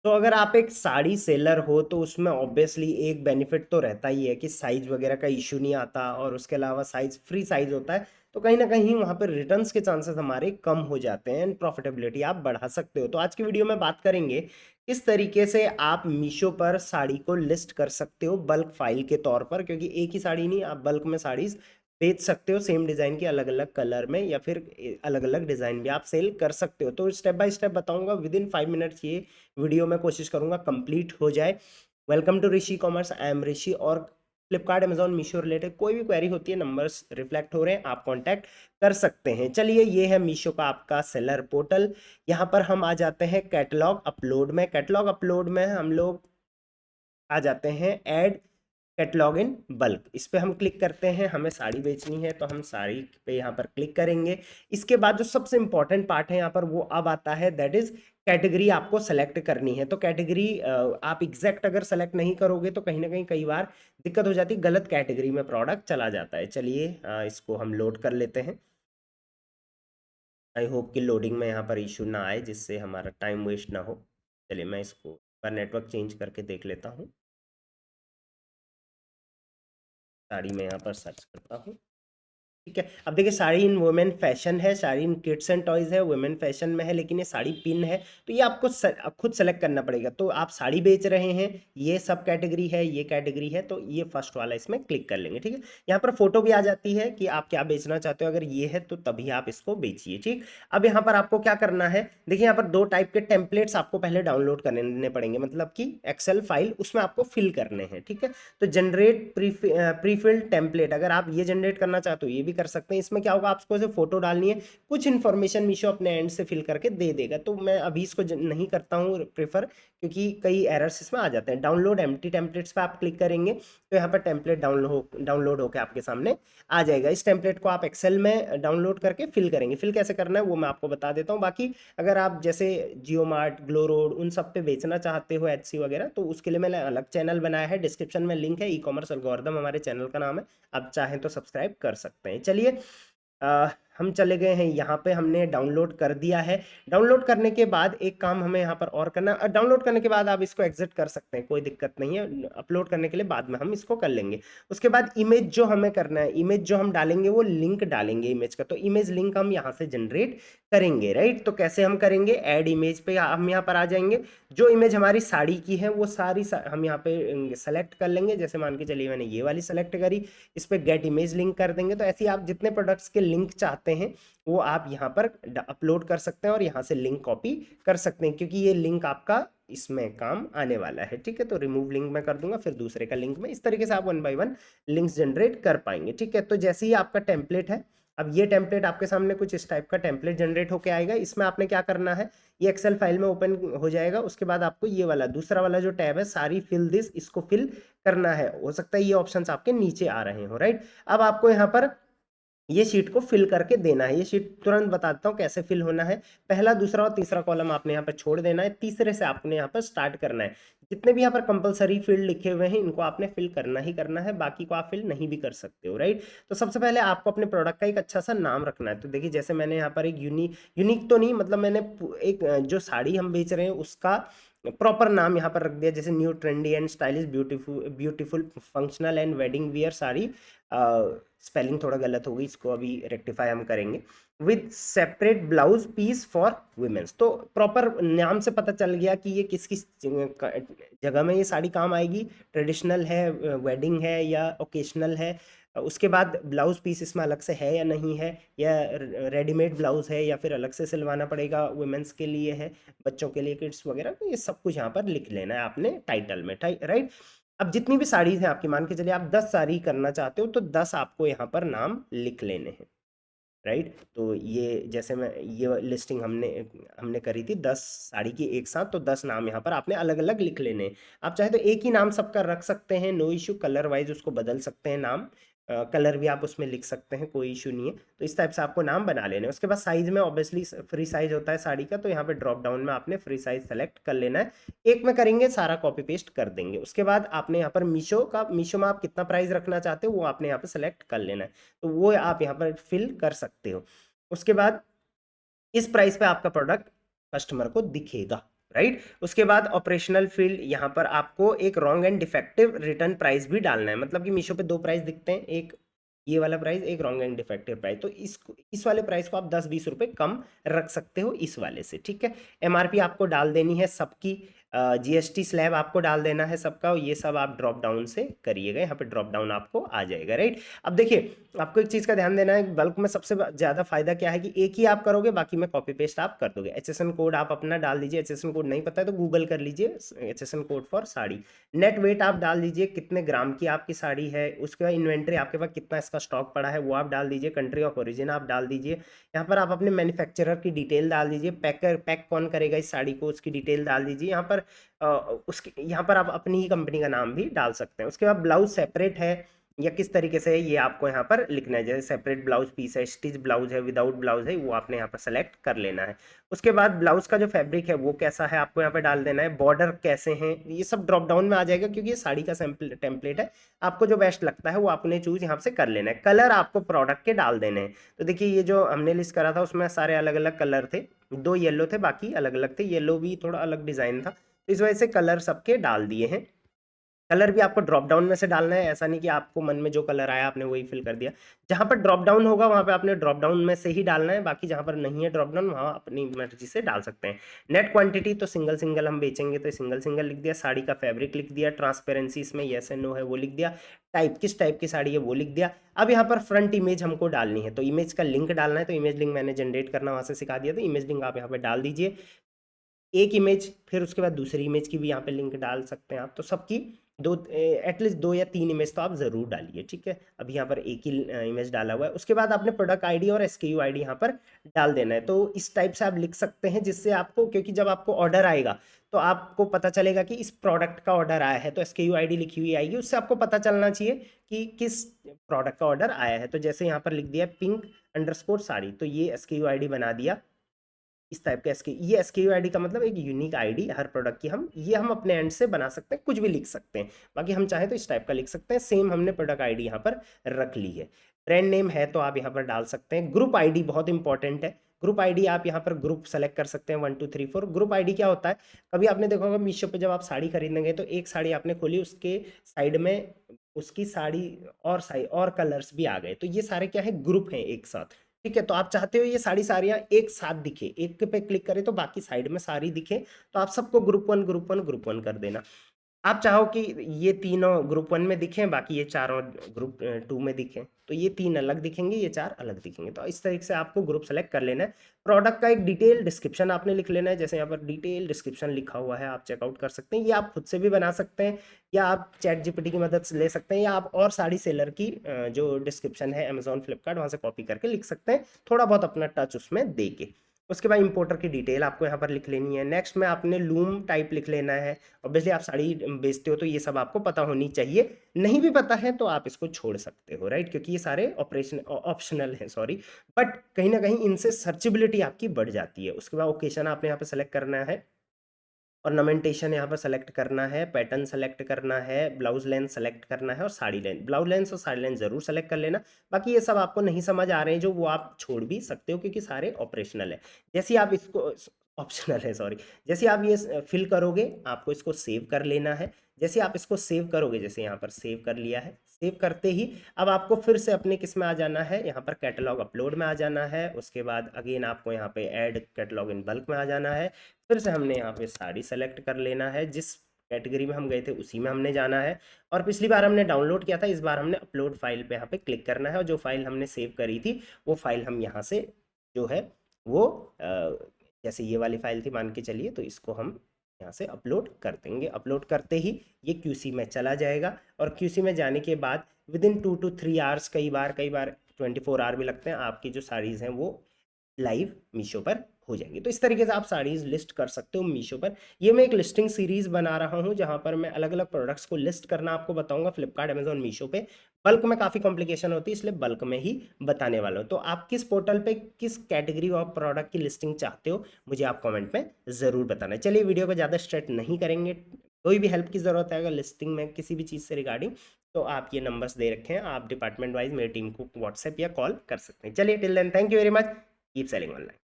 तो अगर आप एक साड़ी सेलर हो तो उसमें ऑब्वियसली एक बेनिफिट तो रहता ही है कि साइज वगैरह का इशू नहीं आता, और उसके अलावा साइज फ्री साइज होता है, तो कहीं ना कहीं वहां पर रिटर्न्स के चांसेस हमारे कम हो जाते हैं एंड प्रॉफिटेबिलिटी आप बढ़ा सकते हो। तो आज की वीडियो में बात करेंगे किस तरीके से आप मीशो पर साड़ी को लिस्ट कर सकते हो बल्क फाइल के तौर पर, क्योंकि एक ही साड़ी नहीं, आप बल्क में साड़ीज बेच सकते हो सेम डिजाइन के अलग अलग कलर में, या फिर अलग अलग डिजाइन भी आप सेल कर सकते हो। तो स्टेप बाय स्टेप बताऊंगा, विद इन 5 मिनट्स ये वीडियो में कोशिश करूंगा कंप्लीट हो जाए। Welcome to Rishi commerce, I am Rishi. और फ्लिपकार्ट, अमेजॉन, मीशो रिलेटेड कोई भी क्वेरी होती है, नंबर्स रिफ्लेक्ट हो रहे हैं, आप कांटेक्ट कर सकते हैं। चलिए, ये है मीशो का आपका सेलर पोर्टल। यहाँ पर हम आ जाते हैं कैटलॉग अपलोड में। कैटलॉग अपलोड में हम लोग आ जाते हैं ऐड कैटलॉग इन बल्क, इस पे हम क्लिक करते हैं। हमें साड़ी बेचनी है तो हम साड़ी पे यहाँ पर क्लिक करेंगे। इसके बाद जो सबसे इंपॉर्टेंट पार्ट है यहाँ पर वो अब आता है, दैट इज कैटेगरी आपको सेलेक्ट करनी है। तो कैटेगरी आप एग्जैक्ट अगर सेलेक्ट नहीं करोगे तो कहीं ना कहीं कई बार दिक्कत हो जाती है, गलत कैटेगरी में प्रोडक्ट चला जाता है। चलिए इसको हम लोड कर लेते हैं। आई होप कि लोडिंग में यहाँ पर इशू ना आए, जिससे हमारा टाइम वेस्ट ना हो। चलिए, मैं इसको पर नेटवर्क चेंज करके देख लेता हूँ। साड़ी में यहाँ पर सर्च करता हूँ। ठीक है, अब देखिए, साड़ी इन वुमेन फैशन है, साड़ी इन किड्स एंड टॉयज है, वुमेन फैशन में है, लेकिन ये साड़ी पिन है। तो ये आपको खुद सेलेक्ट करना पड़ेगा। तो आप साड़ी बेच रहे हैं, ये सब कैटेगरी है, ये कैटेगरी है, तो ये फर्स्ट वाला इसमें क्लिक कर लेंगे। ठीक है, यहाँ पर फोटो भी आ जाती है कि आप क्या बेचना चाहते हो। अगर ये है तो तभी आप इसको बेचिए। ठीक, अब यहाँ पर आपको क्या करना है, देखिए यहाँ पर दो टाइप के टेम्पलेट्स आपको पहले डाउनलोड करने पड़ेंगे, मतलब कि एक्सेल फाइल, उसमें आपको फिल करने हैं। ठीक है, तो जनरेट प्रीफिल्ड टेम्पलेट, अगर आप ये जनरेट करना चाहते हो ये भी कर सकते हैं। इसमें क्या होगा, आपको सिर्फ फोटो डालनी है, कुछ इन्फॉर्मेशन मीशो अपने एंड से फिल करके दे देगा। तो मैं अभी इसको नहीं करता हूँ प्रेफर, क्योंकि कई एरर्स इसमें आ जाते हैं। डाउनलोड एम्प्टी टेम्पलेट्स पे आप क्लिक करेंगे तो यहाँ पर टेम्पलेट डाउनलोड होकर आपके सामने आ जाएगा। इस टेम्पलेट को आप एक्सेल में डाउनलोड करके फिल करेंगे। फिल कैसे करना है वो मैं आपको बता देता हूँ। बाकी अगर आप जैसे जियो मार्ट, ग्लो रोड, उन सब पे बेचना चाहते हो, एचसी वगैरह, तो उसके लिए मैंने अलग चैनल बनाया है, डिस्क्रिप्शन में लिंक है। ई कॉमर्स एल्गोरिथम हमारे चैनल का नाम है, आप चाहें तो सब्सक्राइब कर सकते हैं। चलिए, हम चले गए हैं यहाँ पे, हमने डाउनलोड कर दिया है। डाउनलोड करने के बाद एक काम हमें यहाँ पर और करना है। डाउनलोड करने के बाद आप इसको एग्जिट कर सकते हैं, कोई दिक्कत नहीं है। अपलोड करने के लिए बाद में हम इसको कर लेंगे। उसके बाद इमेज जो हमें करना है, इमेज जो हम डालेंगे वो लिंक डालेंगे इमेज का। तो इमेज लिंक हम यहाँ से जनरेट करेंगे, राइट। तो कैसे हम करेंगे, ऐड इमेज पे हम यहाँ पर आ जाएंगे। जो इमेज हमारी साड़ी की है वो सारी हम यहाँ पे सेलेक्ट कर लेंगे। जैसे मान के चलिए मैंने ये वाली सेलेक्ट करी, इस पे गेट इमेज लिंक कर देंगे। तो ऐसे ही आप जितने प्रोडक्ट्स के लिंक चाहते हैं वो आप यहाँ पर अपलोड कर सकते हैं और यहाँ से लिंक कॉपी कर सकते हैं, क्योंकि ये लिंक आपका इसमें काम आने वाला है। ठीक है, तो रिमूव लिंक मैं कर दूंगा, फिर दूसरे का लिंक में। इस तरीके से आप 1 बाय 1 लिंक्स जनरेट कर पाएंगे। ठीक है, तो जैसे ही आपका टेम्पलेट है, अब ये टेम्पलेट आपके सामने कुछ इस टाइप का टेम्पलेट जनरेट होके आएगा। इसमें आपने क्या करना है, ये एक्सेल फाइल में ओपन हो जाएगा। उसके बाद आपको ये वाला दूसरा वाला जो टैब है, सारी फिल दिस, इसको फिल करना है। हो सकता है ये ऑप्शंस आपके नीचे आ रहे हो, राइट। अब आपको यहाँ पर ये शीट को फिल करके देना है। ये शीट तुरंत बताता हूँ कैसे फिल होना है। पहला, दूसरा और तीसरा कॉलम आपने यहाँ पर छोड़ देना है, तीसरे से आपने यहाँ पर स्टार्ट करना है। जितने भी यहाँ पर कंपलसरी फील्ड लिखे हुए हैं इनको आपने फिल करना ही करना है, बाकी को आप फिल नहीं भी कर सकते हो, राइट। तो सबसे पहले आपको अपने प्रोडक्ट का एक अच्छा सा नाम रखना है। तो देखिए, जैसे मैंने यहाँ पर एक यूनिक तो नहीं, मतलब मैंने एक जो साड़ी हम बेच रहे हैं उसका प्रॉपर नाम यहाँ पर रख दिया, जैसे new trendy and stylish beautiful beautiful functional and wedding wear sari. Spelling थोड़ा गलत होगी, इसको अभी रेक्टिफाई हम करेंगे। With separate blouse piece for womens. तो प्रॉपर नाम से पता चल गया कि ये किस किस जगह में ये साड़ी काम आएगी, ट्रेडिशनल है, वेडिंग है, या ओकेशनल है। उसके बाद ब्लाउज पीस इसमें अलग से है या नहीं है, या रेडीमेड ब्लाउज है, या फिर अलग से सिलवाना पड़ेगा, वुमेन्स के लिए है, बच्चों के लिए, किड्स वगैरह। तो ये सब कुछ यहाँ पर लिख लेना है आपने टाइटल में, राइट। अब जितनी भी साड़ीज हैं आपकी, मान के चलिए आप 10 साड़ी करना चाहते हो, तो 10 आपको यहाँ पर नाम लिख लेने हैं, राइट। तो ये जैसे मैं ये लिस्टिंग हमने हमने करी थी 10 साड़ी की एक साथ, तो 10 नाम यहाँ पर आपने अलग अलग लिख लेने हैं। आप चाहे तो एक ही नाम सबका रख सकते हैं, नो इशू। कलर वाइज उसको बदल सकते हैं नाम, कलर भी आप उसमें लिख सकते हैं, कोई इशू नहीं है। तो इस टाइप से आपको नाम बना लेने हैं। उसके बाद साइज में ऑब्वियसली फ्री साइज होता है साड़ी का, तो यहाँ पे ड्रॉप डाउन में आपने फ्री साइज सेलेक्ट कर लेना है। एक में करेंगे, सारा कॉपी पेस्ट कर देंगे। उसके बाद आपने यहाँ पर मीशो में आप कितना प्राइस रखना चाहते हो वो आपने यहाँ पे सेलेक्ट कर लेना है, तो वो आप यहाँ पर फिल कर सकते हो। उसके बाद इस प्राइस पे आपका प्रोडक्ट कस्टमर को दिखेगा, राइट। उसके बाद ऑपरेशनल फील्ड, यहाँ पर आपको एक wrong and defective return price भी डालना है। मतलब कि मीशो पे दो प्राइस दिखते हैं, एक ये वाला प्राइस, एक रॉन्ग एंड डिफेक्टिव प्राइस। तो इस वाले प्राइस को आप 10-20 रुपए कम रख सकते हो इस वाले से, ठीक है। एमआरपी आपको डाल देनी है सबकी, जीएसटी स्लैब आपको डाल देना है सबका, और ये सब आप ड्रॉप डाउन से करिएगा, यहाँ पे ड्रॉप डाउन आपको आ जाएगा, राइट। अब देखिए आपको एक चीज़ का ध्यान देना है, बल्क में सबसे ज़्यादा फायदा क्या है कि एक ही आप करोगे, बाकी में कॉपी पेस्ट आप कर दोगे। एचएसएन कोड आप अपना डाल दीजिए, एचएसएन कोड नहीं पता है तो गूगल कर लीजिए HSN code for sari. Net weight आप डाल दीजिए, कितने ग्राम की आपकी साड़ी है, उसके बाद इन्वेंट्री आपके पास कितना इसका स्टॉक पड़ा है वो आप डाल दीजिए, कंट्री ऑफ ओरिजिन आप डाल दीजिए, यहाँ पर आप अपने मैन्युफैक्चरर की डिटेल डाल दीजिए, पैक कौन करेगा इस साड़ी को उसकी डिटेल डाल दीजिए, यहाँ पर उसके यहाँ पर आप अपनी ही कंपनी का नाम भी डाल सकते हैं। उसके बाद ब्लाउज सेपरेट है या किस तरीके से है ये आपको यहाँ पर लिखना है, जैसे सेपरेट ब्लाउज पीस है, स्टिच ब्लाउज है, विदाउट ब्लाउज है, वो आपने यहाँ पर सेलेक्ट कर लेना है। उसके बाद ब्लाउज का जो फैब्रिक है वो कैसा है आपको यहाँ पर डाल देना है, बॉर्डर कैसे हैं, ये सब ड्रॉप डाउन में आ जाएगा क्योंकि ये साड़ी का टेम्पलेट है। आपको जो बेस्ट लगता है वो आपने चूज यहाँ से कर लेना है। कलर आपको प्रोडक्ट के डाल देने हैं। तो देखिए ये जो हमने लिस्ट करा था उसमें सारे अलग अलग कलर थे, दो येलो थे, बाकी अलग अलग थे, येलो भी थोड़ा अलग डिजाइन था, तो इस वजह से कलर सबके डाल दिए हैं। कलर भी आपको ड्रॉप डाउन में से डालना है, ऐसा नहीं कि आपको मन में जो कलर आया आपने वही फिल कर दिया। जहां पर ड्रॉप डाउन होगा वहां पे आपने ड्रॉप डाउन में से ही डालना है, बाकी जहां पर नहीं है ड्रॉप डाउन वहां अपनी मर्जी से डाल सकते हैं। नेट क्वांटिटी तो सिंगल सिंगल हम बेचेंगे तो सिंगल सिंगल लिख दिया, साड़ी का फैब्रिक लिख दिया, ट्रांसपेरेंसी इसमें येस एंड नो है वो लिख दिया, टाइप किस टाइप की साड़ी है वो लिख दिया। अब यहाँ पर फ्रंट इमेज हमको डालनी है, तो इमेज का लिंक डालना है, तो इमेज लिंक मैंने जनरेट करना वहां से सिखा दिया, तो इमेज लिंक आप यहाँ पे डाल दीजिए, एक इमेज, फिर उसके बाद दूसरी इमेज की भी यहाँ पे लिंक डाल सकते हैं आप। तो सबकी दो, एटलीस्ट 2 या 3 इमेज तो आप ज़रूर डालिए, ठीक है। अभी यहाँ पर एक ही इमेज डाला हुआ है। उसके बाद आपने प्रोडक्ट आईडी और एसकेयू आईडी यहाँ पर डाल देना है। तो इस टाइप से आप लिख सकते हैं जिससे आपको, क्योंकि जब आपको ऑर्डर आएगा तो आपको पता चलेगा कि इस प्रोडक्ट का ऑर्डर आया है, तो एसकेयू आईडी लिखी हुई आएगी, उससे आपको पता चलना चाहिए कि किस प्रोडक्ट का ऑर्डर आया है। तो जैसे यहाँ पर लिख दिया पिंक_ साड़ी, तो ये एसकेयू आईडी बना दिया इस टाइप का। ये एसकेयू आईडी का मतलब एक यूनिक आईडी हर प्रोडक्ट की, हम अपने एंड से बना सकते हैं, कुछ भी लिख सकते हैं, बाकी हम चाहें तो इस टाइप का लिख सकते हैं। सेम हमने प्रोडक्ट आईडी यहाँ पर रख ली है। ब्रांड नेम है तो आप यहाँ पर डाल सकते हैं। ग्रुप आईडी बहुत इंपॉर्टेंट है। ग्रुप आईडी आप यहाँ पर ग्रुप सेलेक्ट कर सकते हैं 1 2 3 4। ग्रुप आईडी क्या होता है, कभी आपने देखा होगा मीशो पे जब आप साड़ी खरीदेंगे तो एक साड़ी आपने खोली, उसके साइड में उसकी साड़ी और कलर्स भी आ गए, तो ये सारे क्या है, ग्रुप हैं एक साथ, ठीक है। तो आप चाहते हो ये सारियां एक साथ दिखे, एक पे क्लिक करें तो बाकी साइड में सारी दिखे, तो आप सबको ग्रुप वन कर देना। आप चाहो कि ये तीनों ग्रुप वन में दिखें, बाकी ये चारों ग्रुप टू में दिखें, तो ये तीन अलग दिखेंगे, ये चार अलग दिखेंगे। तो इस तरीके से आपको ग्रुप सेलेक्ट कर लेना है। प्रोडक्ट का एक डिटेल डिस्क्रिप्शन आपने लिख लेना है, जैसे यहाँ पर डिटेल डिस्क्रिप्शन लिखा हुआ है, आप चेकआउट कर सकते हैं। ये आप खुद से भी बना सकते हैं, या आप चैट जीपीटी की मदद से ले सकते हैं, या आप और साड़ी सेलर की जो डिस्क्रिप्शन है अमेजोन फ्लिपकार्ट वहाँ से कॉपी करके लिख सकते हैं, थोड़ा बहुत अपना टच उसमें दे के। उसके बाद इंपोर्टर की डिटेल आपको यहाँ पर लिख लेनी है। नेक्स्ट में आपने लूम टाइप लिख लेना है। ऑब्वियसली आप साड़ी बेचते हो तो ये सब आपको पता होनी चाहिए, नहीं भी पता है तो आप इसको छोड़ सकते हो, राइट, क्योंकि ये सारे ऑप्शनल है, सॉरी, बट कहीं ना कहीं इनसे सर्चेबिलिटी आपकी बढ़ जाती है। उसके बाद ओकेशन आपने यहाँ पे सेलेक्ट करना है, ऑर्नामेंटेशन यहाँ पर सेलेक्ट करना है, पैटर्न सेलेक्ट करना है, ब्लाउज लेंथ सेलेक्ट करना है, और साड़ी लेंथ, ब्लाउज लेंथ और साड़ी लेंथ जरूर सेलेक्ट कर लेना। बाकी ये सब आपको नहीं समझ आ रहे हैं जो, वो आप छोड़ भी सकते हो क्योंकि सारे ऑपरेशनल है। जैसे आप इसको ऑप्शनल है, सॉरी, जैसे आप ये फिल करोगे आपको इसको सेव कर लेना है। जैसे आप इसको सेव करोगे, जैसे यहाँ पर सेव कर लिया है, सेव करते ही अब आपको फिर से अपने किस में आ जाना है, यहाँ पर कैटलॉग अपलोड में आ जाना है। उसके बाद अगेन आपको यहाँ पे ऐड कैटलॉग इन बल्क में आ जाना है। फिर से हमने यहाँ पे साड़ी सेलेक्ट कर लेना है, जिस कैटेगरी में हम गए थे उसी में हमने जाना है। और पिछली बार हमने डाउनलोड किया था, इस बार हमने अपलोड फाइल पे यहाँ पे क्लिक करना है, और जो फाइल हमने सेव करी थी वो फाइल हम यहाँ से जो है वो जैसे ये वाली फाइल थी मान के चलिए, तो इसको हम यहाँ से अपलोड कर देंगे। अपलोड करते ही ये क्यूसी में चला जाएगा, और क्यूसी में जाने के बाद विदिन 2 to 3 आवर्स, कई बार 24 आवर भी लगते हैं, आपकी जो साड़ीज़ हैं वो लाइव मीशो पर हो जाएंगी। तो इस तरीके से आप साड़ीज लिस्ट कर सकते हो मीशो पर। ये मैं एक लिस्टिंग सीरीज बना रहा हूँ जहां पर मैं अलग अलग प्रोडक्ट्स को लिस्ट करना आपको बताऊंगा, फ्लिपकार्ट, अमेजोन, मीशो पे। बल्क में काफ़ी कॉम्प्लिकेशन होती है, इसलिए बल्क में ही बताने वाला हूँ। तो आप किस पोर्टल पे किस कैटेगरी ऑफ प्रोडक्ट की लिस्टिंग चाहते हो मुझे आप कॉमेंट में ज़रूर बताना। चलिए वीडियो को ज़्यादा स्ट्रेट नहीं करेंगे, कोई भी हेल्प की ज़रूरत है अगर लिस्टिंग में किसी भी चीज़ से रिगार्डिंग, तो आप ये नंबर्स दे रखे हैं, आप डिपार्टमेंट वाइज मेरी टीम को व्हाट्सएप या कॉल कर सकते हैं। चलिए till then, thank you very much, keep selling online.